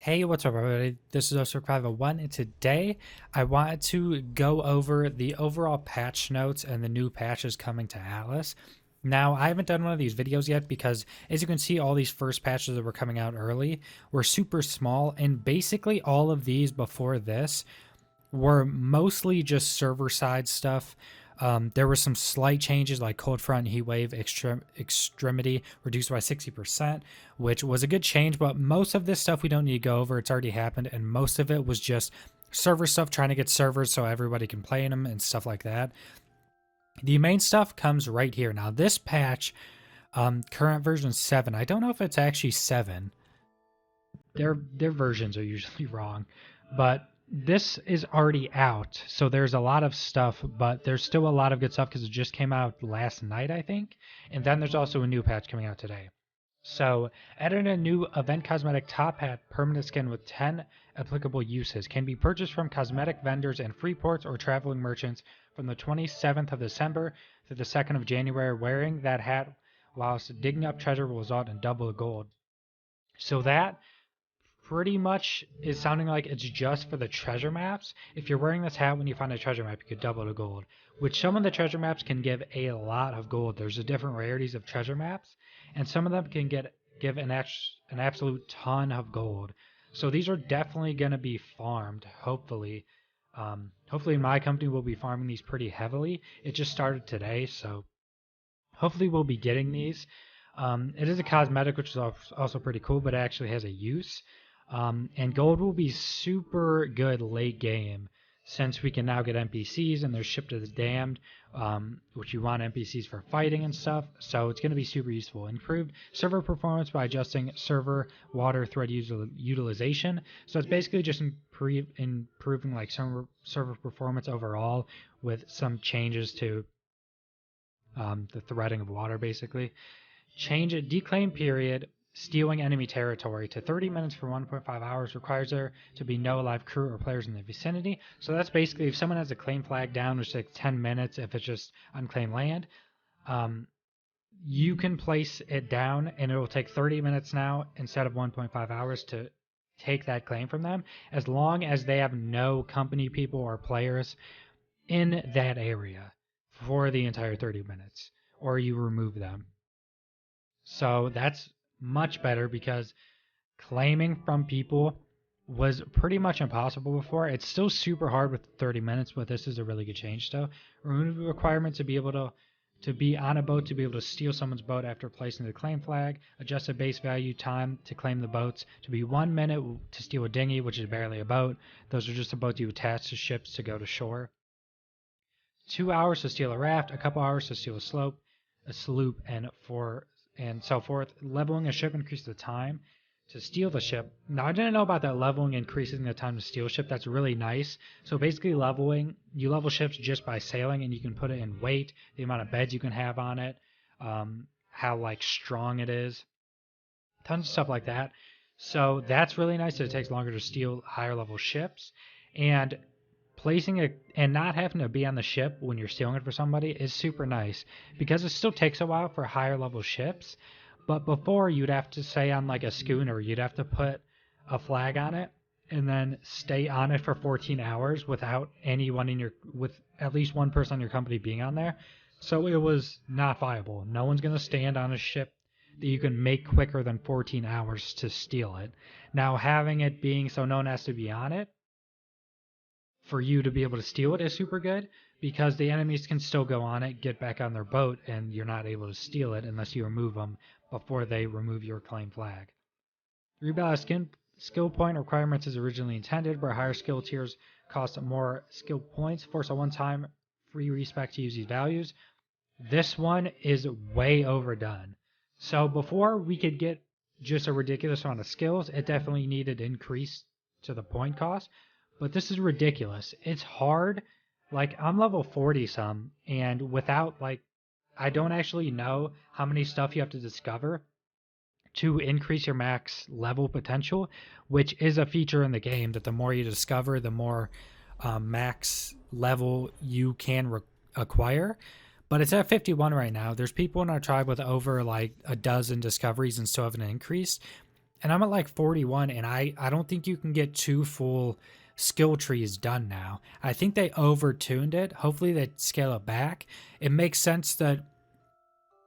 Hey, what's up, everybody? This is Survival1, and today I wanted to go over the overall patch notes and the new patches coming to Atlas. Now, I haven't done one of these videos yet because, as you can see, all these first patches that were coming out early were super small, and basically all of these before this were mostly just server side stuff. There were some slight changes like Cold Front Heat Wave Extremity reduced by 60%, which was a good change, but most of this stuff we don't need to go over. It's already happened, and most of it was just server stuff, trying to get servers so everybody can play in them and stuff like that. The main stuff comes right here. Now, this patch, current version 7, I don't know if it's actually 7. Their versions are usually wrong, but this is already out, so there's a lot of stuff, but there's still a lot of good stuff because it just came out last night, I think. And then there's also a new patch coming out today. So, added a new event cosmetic top hat permanent skin with 10 applicable uses. Can be purchased from cosmetic vendors and free ports or traveling merchants from the 27th of December to the 2nd of January. Wearing that hat whilst digging up treasure will result in double gold. So that pretty much is sounding like it's just for the treasure maps. If you're wearing this hat when you find a treasure map, you could double the gold, which some of the treasure maps can give a lot of gold. There's the different rarities of treasure maps, and some of them can give an absolute ton of gold. So these are definitely going to be farmed, hopefully. Hopefully my company will be farming these pretty heavily. It just started today, so hopefully we'll be getting these. It is a cosmetic, which is also pretty cool, but it actually has a use. And gold will be super good late game since we can now get NPCs and they're shipped to the damned, which you want NPCs for fighting and stuff. So it's going to be super useful. Improved server performance by adjusting server water thread utilization. So it's basically just improving like server performance overall with some changes to the threading of water, basically. Change a declaim period stealing enemy territory to 30 minutes for 1.5 hours. Requires there to be no live crew or players in the vicinity. So that's basically if someone has a claim flag down, which takes 10 minutes if it's just unclaimed land, you can place it down and it will take 30 minutes now instead of 1.5 hours to take that claim from them, as long as they have no company people or players in that area for the entire 30 minutes, or you remove them. So that's much better because claiming from people was pretty much impossible before. It's still super hard with 30 minutes, but this is a really good change though. Remove the requirement to be able to be on a boat to be able to steal someone's boat after placing the claim flag. Adjust the base value time to claim the boats to be 1 minute to steal a dinghy, which is barely a boat. Those are just the boats you attach to ships to go to shore. 2 hours to steal a raft, a couple hours to steal a sloop, and so forth. Leveling a ship increases the time to steal the ship. Now, I didn't know about that leveling increasing the time to steal a ship. That's really nice. So basically you level ships just by sailing, and you can put it in weight, the amount of beds you can have on it, how like strong it is, tons of stuff like that. So that's really nice that it takes longer to steal higher level ships. And placing it and not having to be on the ship when you're stealing it for somebody is super nice because it still takes a while for higher level ships. But before, you'd have to say on like a schooner, you'd have to put a flag on it and then stay on it for 14 hours without anyone with at least one person on your company being on there. So it was not viable. No one's going to stand on a ship that you can make quicker than 14 hours to steal it. Now, having it being so no one has to be on it for you to be able to steal it is super good because the enemies can still go on it, get back on their boat, and you're not able to steal it unless you remove them before they remove your claim flag. Rebalance skill point requirements as originally intended, where higher skill tiers cost more skill points, force a one-time free respec to use these values. This one is way overdone. So before we could get just a ridiculous amount of skills, it definitely needed increase to the point cost. But this is ridiculous. It's hard. Like, I'm level 40 some, and without, like, I don't actually know how many stuff you have to discover to increase your max level potential, which is a feature in the game that the more you discover, the more max level you can acquire. But it's at 51 right now. There's people in our tribe with over, like, a dozen discoveries and still haven't increased. and I'm at like 41, and I don't think you can get 2 full skill trees done now. I think they overtuned it. Hopefully they scale it back. It makes sense that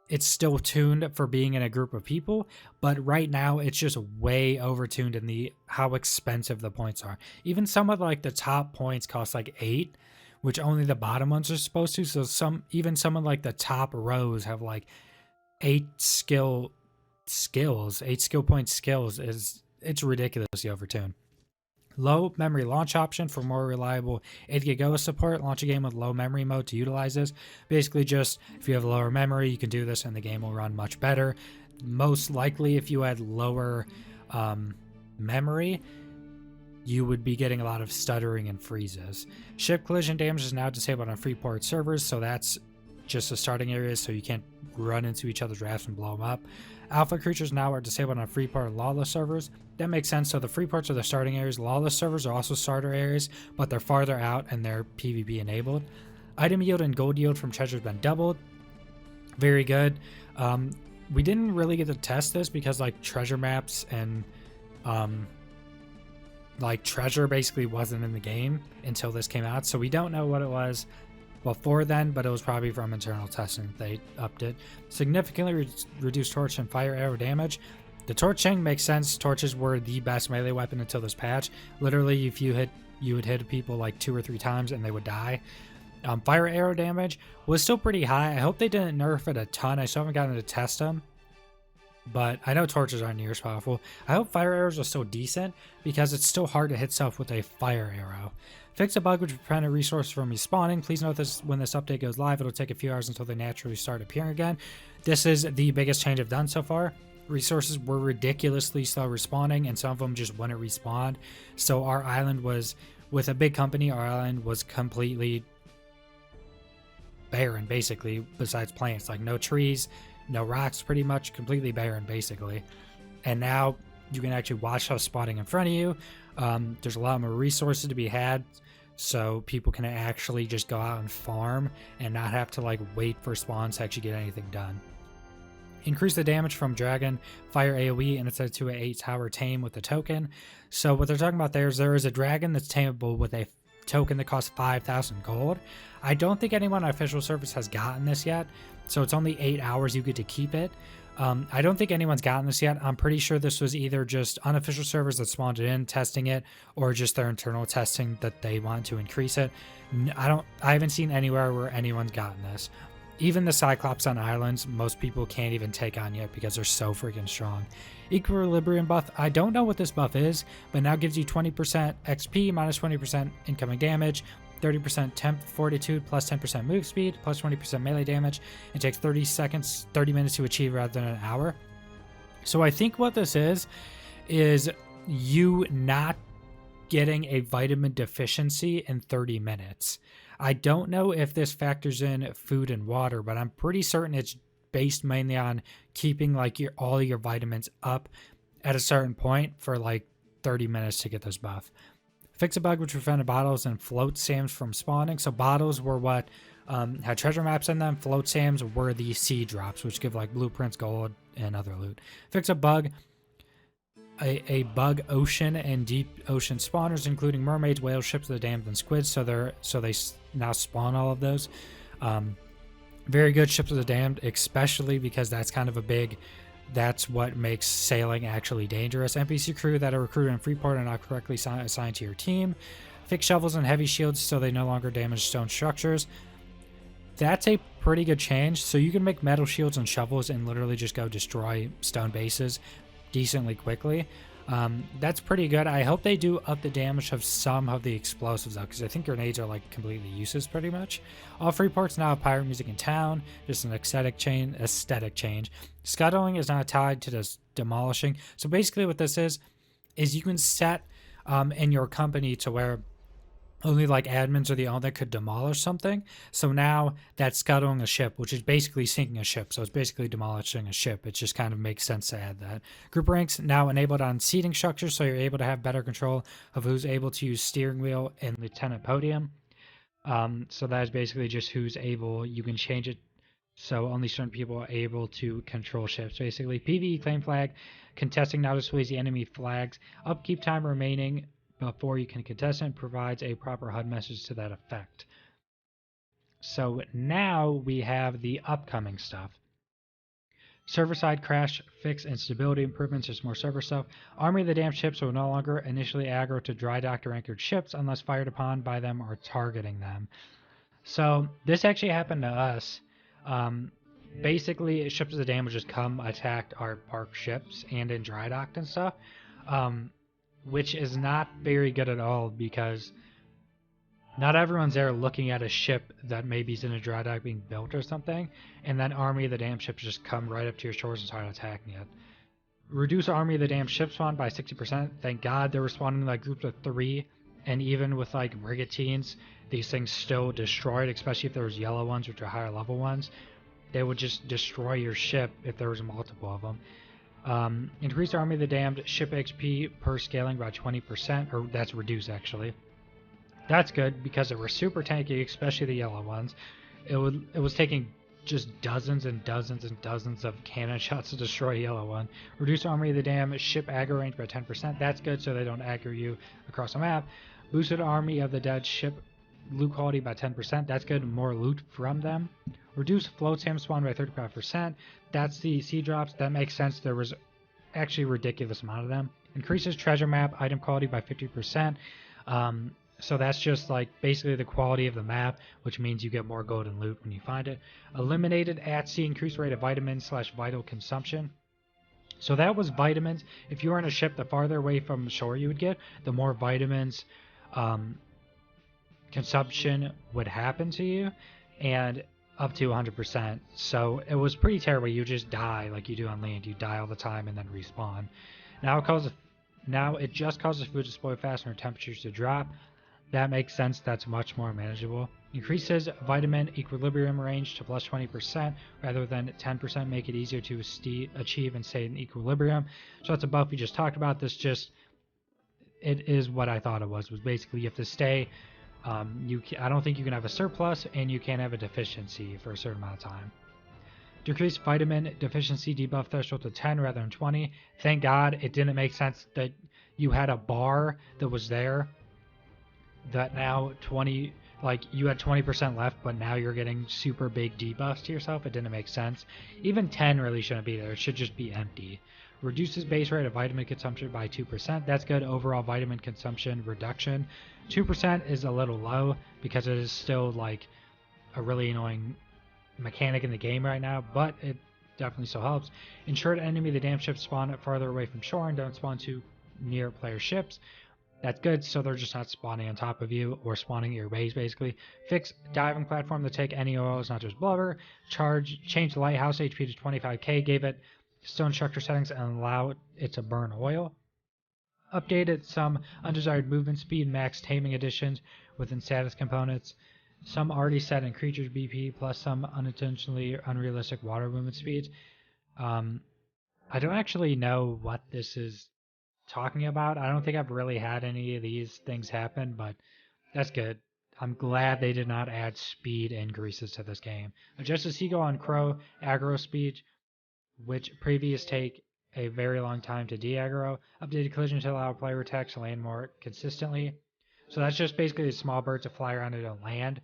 it's still tuned for being in a group of people, but right now it's just way overtuned in the how expensive the points are. Even some of like the top points cost like 8, which only the bottom ones are supposed to. So some of like the top rows have like 8 8 skill point skills. It's ridiculously overtuned. Low memory launch option for more reliable 8 gig OS support. Launch a game with low memory mode to utilize this. Basically, just if you have lower memory, you can do this and the game will run much better. Most likely, if you had lower memory, you would be getting a lot of stuttering and freezes. Ship collision damage is now disabled on Freeport servers, so that's just the starting areas, so you can't run into each other's rafts and blow them up. Alpha creatures now are disabled on Freeport and Lawless servers. That makes sense. So the Freeports are the starting areas. Lawless servers are also starter areas, but they're farther out and they're PvP enabled. Item yield and gold yield from treasure has been doubled. Very good. We didn't really get to test this because like treasure maps and like treasure basically wasn't in the game until this came out. So we don't know what it was before then, but it was probably from internal testing they upped it. Significantly reduced torch and fire arrow damage. The torching makes sense. Torches were the best melee weapon until this patch. Literally, if you would hit people like 2 or 3 times and they would die. Fire arrow damage was still pretty high. I hope they didn't nerf it a ton. I still haven't gotten to test them, but I know torches aren't near as powerful. I hope fire arrows are still decent because it's still hard to hit stuff with a fire arrow. Fix a bug which prevented resources from respawning. Please note this: when this update goes live, it'll take a few hours until they naturally start appearing again. This is the biggest change I've done so far. Resources were ridiculously slow respawning, and some of them just wouldn't respawn. So our island was, with a big company, our island was completely barren, basically, besides plants. Like no trees, no rocks, pretty much completely barren, basically. And now you can actually watch stuff spawning in front of you. There's a lot more resources to be had, so people can actually just go out and farm and not have to like wait for spawns to actually get anything done. Increase the damage from dragon fire AoE and it's set to an 8 tower tame with a token. So what they're talking about there is a dragon that's tameable with a token that costs 5,000 gold. I don't think anyone on official service has gotten this yet, so it's only 8 hours you get to keep it. I don't think anyone's gotten this yet. I'm pretty sure this was either just unofficial servers that spawned it in testing it, or just their internal testing that they want to increase it. I haven't seen anywhere where anyone's gotten this. Even the Cyclops on islands, most people can't even take on yet because they're so freaking strong. Equilibrium buff, I don't know what this buff is, but now gives you 20% XP, minus 20% incoming damage, 30% temp fortitude, plus 10% move speed, plus 20% melee damage. It takes 30 minutes to achieve rather than an hour. So I think what this is you not getting a vitamin deficiency in 30 minutes. I don't know if this factors in food and water, but I'm pretty certain it's based mainly on keeping like all your vitamins up at a certain point for like 30 minutes to get this buff. Fix a bug which prevented bottles and float SAMs from spawning. So bottles were what had treasure maps in them. Float SAMs were the seed drops, which give like blueprints, gold, and other loot. Fix a bug. A bug ocean and deep ocean spawners, including mermaids, whales, ships of the damned, and squids. So they now spawn all of those. Very good, ships of the damned, especially because that's kind of that's what makes sailing actually dangerous. NPC crew that are recruited in Freeport are not correctly assigned to your team. Fix shovels and heavy shields so they no longer damage stone structures. That's a pretty good change. So you can make metal shields and shovels and literally just go destroy stone bases decently quickly. That's pretty good. I hope they do up the damage of some of the explosives though, because I think grenades are like completely useless pretty much. All Freeports now have pirate music in town, just an aesthetic change. Scuttling is not tied to this demolishing. So basically what this is you can set in your company to where only like admins are the only that could demolish something. So now that's scuttling a ship, which is basically sinking a ship. So it's basically demolishing a ship. It just kind of makes sense to add that. Group ranks now enabled on seating structures, so you're able to have better control of who's able to use steering wheel and lieutenant podium. So that is basically just who's able. You can change it So only certain people are able to control ships, basically. PvE claim flag, contesting now displays the enemy flags. Upkeep time remaining before you can contest it provides a proper HUD message to that effect. So now we have the upcoming stuff. Server-side crash fix and stability improvements. There's more server stuff. Army of the Damned ships will no longer initially aggro to dry docked or anchored ships unless fired upon by them or targeting them. So this actually happened to us. Basically, ships of the dam would just come attack our park ships and in dry docked and stuff, which is not very good at all because not everyone's there looking at a ship that maybe is in a dry dock being built or something, and then Army of the Damned ships just come right up to your shores and start attacking it. Reduce Army of the Damned ship spawn by 60%. Thank God they're respawning like groups of 3, and even with like brigantines, these things still destroyed, especially if there was yellow ones, which are higher level ones. They would just destroy your ship if there was multiple of them. Increase Army of the Damned ship XP per scaling by 20%, or that's reduced actually. That's good because they were super tanky, especially the yellow ones. It was taking just dozens and dozens and dozens of cannon shots to destroy a yellow one. Reduce Army of the Damned ship aggro range by 10%. That's good so they don't aggro you across the map. Boosted Army of the Dead ship loot quality by 10%. That's good. More loot from them. Reduce float SAM spawn by 35%. That's the sea drops. That makes sense. There was actually a ridiculous amount of them. Increases treasure map item quality by 50%. So that's just like basically the quality of the map, which means you get more golden loot when you find it. Eliminated at sea increased rate of vitamins / vital consumption. So that was vitamins. If you were on a ship, the farther away from shore you would get, the more vitamins consumption would happen to you, and up to 100%. So it was pretty terrible. You just die like you do on land. You die all the time and then respawn. Now it just causes food to spoil faster and temperatures to drop. That makes sense. That's much more manageable. Increases vitamin equilibrium range to plus 20% rather than 10%. Make it easier to achieve and stay in equilibrium. So that's a buff we just talked about. It is what I thought it was basically you have to stay. I don't think you can have a surplus, and you can't have a deficiency for a certain amount of time. Decrease vitamin deficiency debuff threshold to 10 rather than 20. Thank God it didn't make sense that you had a bar that was there that now 20, like you had 20% left, but now you're getting super big debuffs to yourself. It didn't make sense. Even 10 really shouldn't be there. It should just be empty. Reduces base rate of vitamin consumption by 2%. That's good. Overall vitamin consumption reduction. 2% is a little low because it is still like a really annoying mechanic in the game right now, but it definitely still helps. Ensure that enemy the damn ships spawn farther away from shore and don't spawn too near player ships. That's good, so they're just not spawning on top of you or spawning at your base, basically. Fix diving platform to take any oils, not just blubber. Change the lighthouse HP to 25k, gave it stone structure settings and allow it to burn oil. Updated some undesired movement speed, max taming additions within status components. Some already set in creatures BP, plus some unintentionally unrealistic water movement speeds. I don't actually know what this is talking about. I don't think I've really had any of these things happen, but that's good. I'm glad they did not add speed increases to this game. Adjusted Seagull on Crow aggro speed, which previous take a very long time to de-aggro. Updated collision to allow player attacks to land more consistently. So that's just basically small birds to fly around and don't land.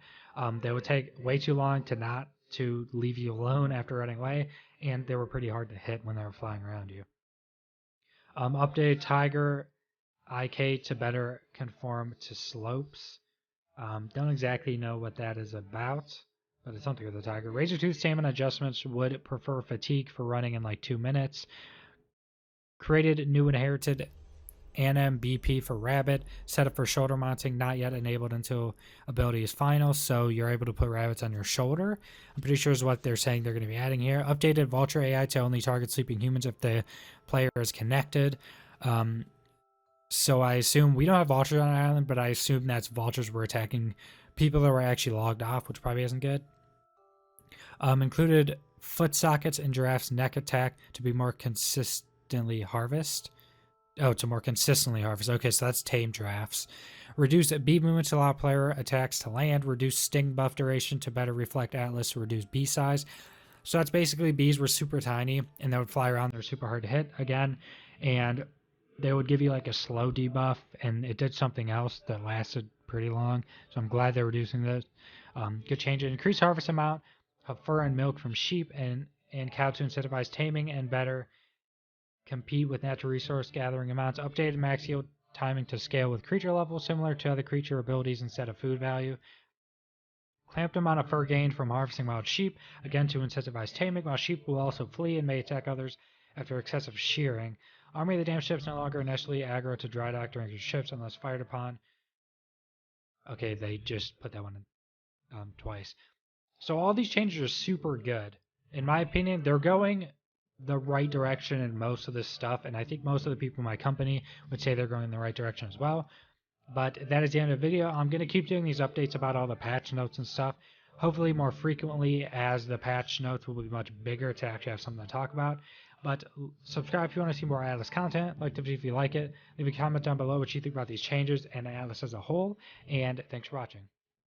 They would take way too long to leave you alone after running away, and they were pretty hard to hit when they were flying around you. Updated Tiger IK to better conform to slopes. Don't exactly know what that is about, but it's something with the Tiger. Razortooth stamina adjustments would prefer fatigue for running in like 2 minutes. Created new inherited NMBP for Rabbit. Set up for shoulder mounting, not yet enabled until ability is final, so you're able to put rabbits on your shoulder. I'm pretty sure is what they're saying they're going to be adding here. Updated Vulture AI to only target sleeping humans if the player is connected. So I assume we don't have vultures on our island, but I assume that's vultures were attacking people that were actually logged off, which probably isn't good. Included foot sockets and giraffe's neck attack to be more consistently harvest. Oh, to more consistently harvest. Okay, so that's tame giraffes. Reduce beat movement to allow player attacks to land. Reduce sting buff duration to better reflect Atlas. Reduce bee size. So that's basically bees were super tiny and they would fly around. They're super hard to hit again, and they would give you like a slow debuff, and it did something else that lasted pretty long. So I'm glad they're reducing this. Good change. Increased harvest amount of fur and milk from sheep and cow to incentivize taming and better compete with natural resource gathering amounts. Updated max yield timing to scale with creature level, similar to other creature abilities instead of food value. Clamped amount of fur gained from harvesting wild sheep, again to incentivize taming, while sheep will also flee and may attack others after excessive shearing. Army of the Damned ships no longer initially aggro to dry dock during your ships unless fired upon. Okay, they just put that one in twice. So all these changes are super good. In my opinion, they're going the right direction in most of this stuff, and I think most of the people in my company would say they're going in the right direction as well. But that is the end of the video. I'm going to keep doing these updates about all the patch notes and stuff, hopefully more frequently, as the patch notes will be much bigger to actually have something to talk about. But subscribe if you want to see more Atlas content, like the video if you like it, leave a comment down below what you think about these changes and Atlas as a whole, and thanks for watching.